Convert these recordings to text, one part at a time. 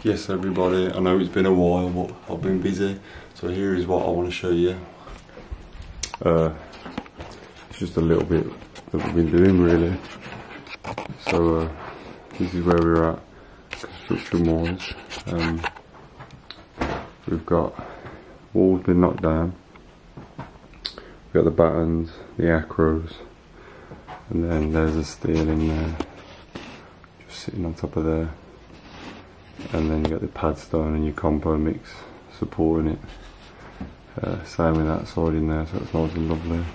Yes everybody, I know it's been a while but I've been busy, so here is what I want to show you. It's just a little bit that we've been doing really. So this is where we're at construction wise. We've got walls been knocked down, we've got the battens, the acros, and then there's a steel in there just sitting on top of there. And then you got the pad stone and your compo mix supporting it. Same with that side in there, so it's nice and lovely.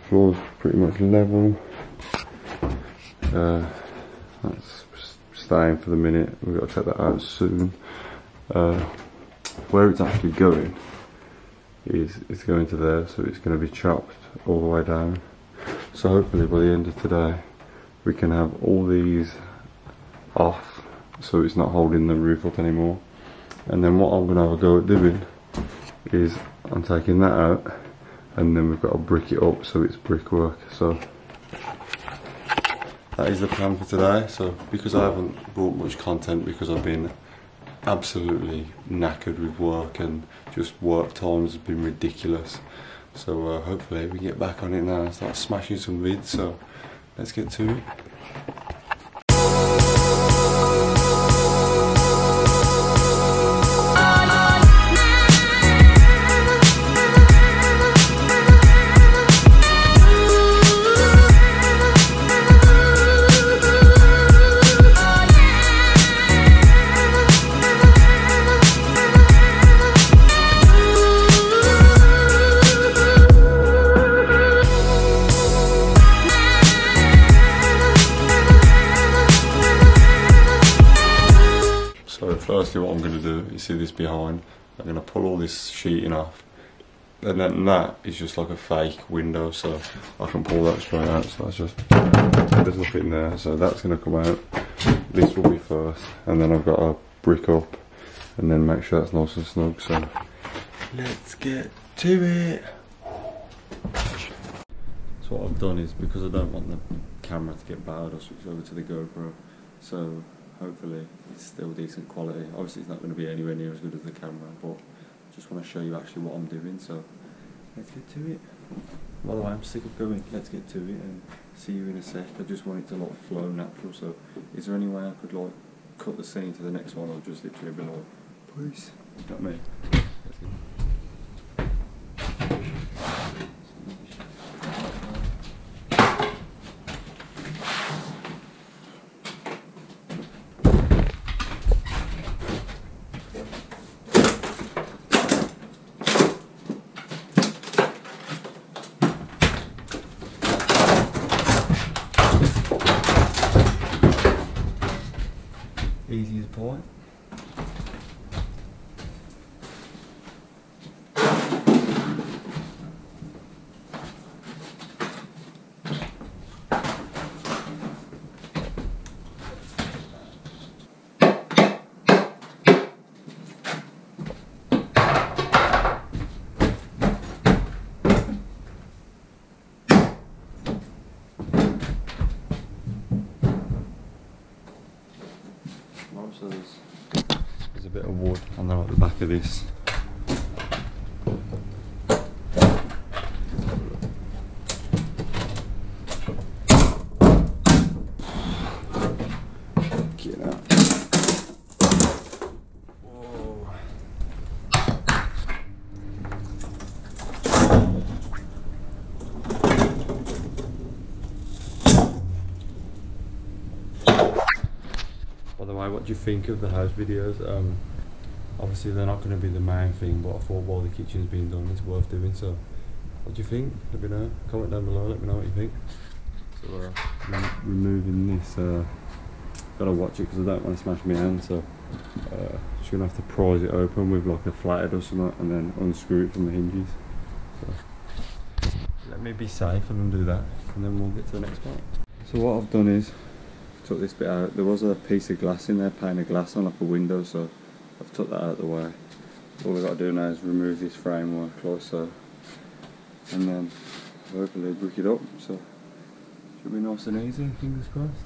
Floor's pretty much level. That's staying for the minute. We've got to take that out soon. Where it's actually going is it's going to there, so it's going to be chopped all the way down. So hopefully by the end of today we can have all these off, so it's not holding the roof up anymore. And then what I'm going to have a go at doing is I'm taking that out, and then we've got to brick it up so it's brickwork. So that is the plan for today. So because I haven't brought much content because I've been absolutely knackered with work and just work times have been ridiculous, so hopefully we get back on it now and start smashing some vids. So let's get to it. Firstly, what I'm going to do, you see this behind, I'm going to pull all this sheeting off, and then that is just like a fake window, so I can pull that straight out. So that's just, there's nothing there, so that's going to come out. This will be first, and then I've got to brick up and then make sure that's nice and snug. So let's get to it. So what I've done is, because I don't want the camera to get bad, I'll switch over to the GoPro, so hopefully it's still decent quality. Obviously it's not going to be anywhere near as good as the camera, but I just want to show you actually what I'm doing, so let's get to it. By the way, I'm sick of going, let's get to it and see you in a sec. I just want it to like flow natural, so is there any way I could like cut the scene to the next one, or just literally be like, please, you got me? Let's get easy as pie. So there's a bit of wood on the back of this. Get out. Whoa. By the way, what do you think of the house videos? Obviously they're not going to be the main thing, but I thought while the kitchen's being done it's worth doing, so what do you think? Let me know, comment down below, let me know what you think. So I'm removing this, gotta watch it because I don't want to smash my hand, so just going to have to prise it open with like a flathead or something and then unscrew it from the hinges. So let me be safe and undo that, and then we'll get to the next part. So what I've done is took this bit out. There was a piece of glass in there, pane of glass on like a window, so I've took that out of the way. All we've got to do now is remove this framework like so, and then hopefully brick it up, so should be nice and easy, fingers crossed.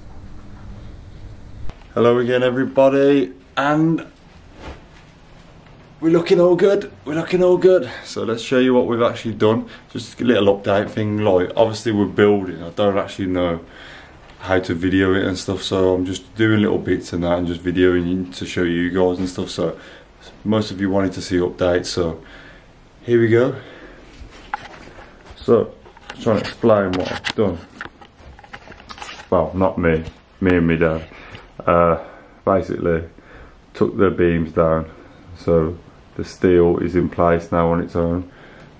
Hello again everybody, and we're looking all good, So let's show you what we've actually done. Just a little update thing, like obviously we're building, I don't actually know how to video it and stuff, so I'm just doing little bits and that and just videoing to show you guys and stuff. So most of you wanted to see updates, so here we go. So trying to explain what I've done. Well, not me and my dad. Basically took the beams down, so the steel is in place now on its own,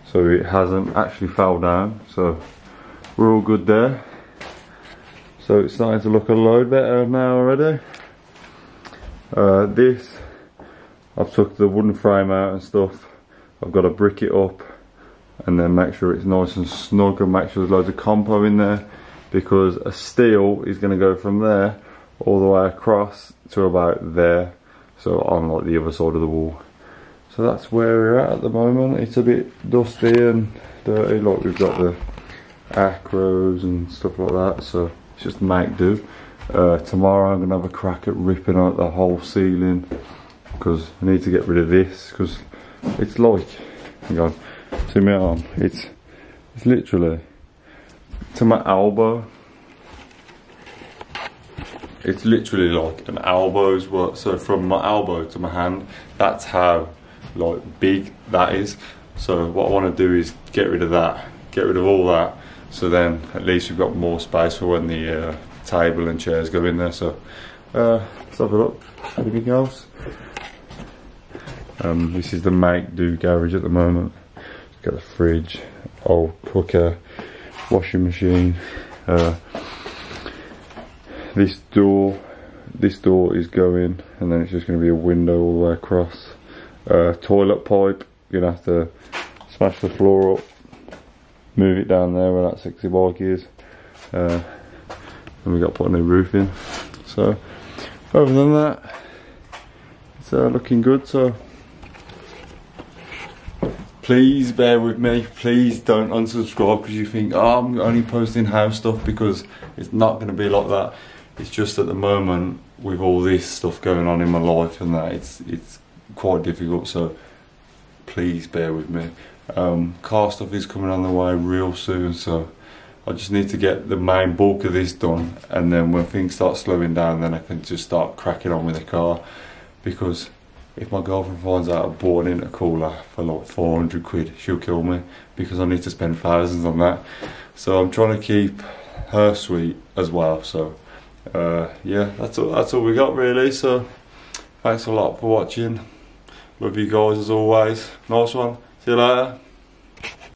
so it hasn't actually fell down, so we're all good there. So it's starting to look a load better now already. This, I've took the wooden frame out and stuff. I've got to brick it up and then make sure it's nice and snug and make sure there's loads of compo in there, because a steel is going to go from there all the way across to about there, so on like the other side of the wall. So that's where we're at the moment. It's a bit dusty and dirty, like we've got the acros and stuff like that, so it's just make do. Tomorrow I'm going to have a crack at ripping out the whole ceiling, because I need to get rid of this, because it's like, hang on, see my arm, it's literally to my elbow. It's literally like an elbow's worth, so from my elbow to my hand, that's how like big that is. So what I want to do is get rid of that, get rid of all that, so then at least we've got more space for when the table and chairs go in there. So let's have a look. Anything else? This is the make do garage at the moment. It's got a fridge, old cooker, washing machine. This door is going, and then it's just going to be a window all the way across. Toilet pipe, you're going to have to smash the floor up, move it down there where that sexy bike is, and we got to put a new roof in. So other than that, it's looking good. So please bear with me, please don't unsubscribe because you think, oh, I'm only posting house stuff, because it's not going to be like that. It's just at the moment, with all this stuff going on in my life and that, it's quite difficult, so please bear with me. Car stuff is coming on the way real soon, so I just need to get the main bulk of this done, and then when things start slowing down, then I can just start cracking on with the car. Because if my girlfriend finds out I bought an intercooler for like 400 quid, she'll kill me, because I need to spend thousands on that. So I'm trying to keep her sweet as well. So yeah, that's all we got really. So thanks a lot for watching. Love you guys as always. Nice one. See you later.